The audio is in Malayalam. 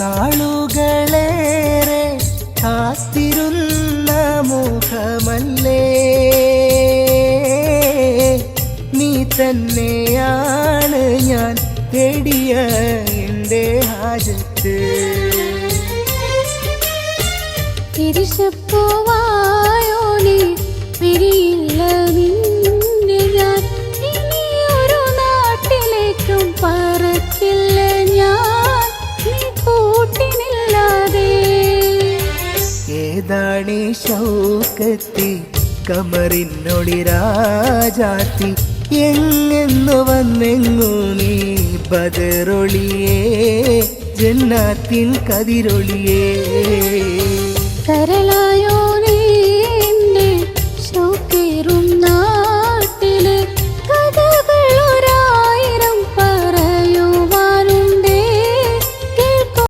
നാളുകളേറെ കാത്തിരുന്ന മുഖമല്ലേ, നീ തന്നെയാണ് ഞാൻ തേടിയ എൻ്റെ ഹാജത്ത്. തിരിച്ചപ്പോവായോ നീ, പിരിയില്ല നിന്നെ ഞാൻ, ഇനിയൊരു നാട്ടിലേക്കും പറക്കില്ല ഞാൻ നീ കൂട്ടിനില്ലാതെ. ഏതാണീ ശൗക്കത്തി കമറിനൊളി രാജാത്തി, എങ്ങെന്നു വന്നെങ്ങു നീ ബദറൊളിയേ ജന്നാത്തിൻ കതിരൊളിയേ. കരളായോ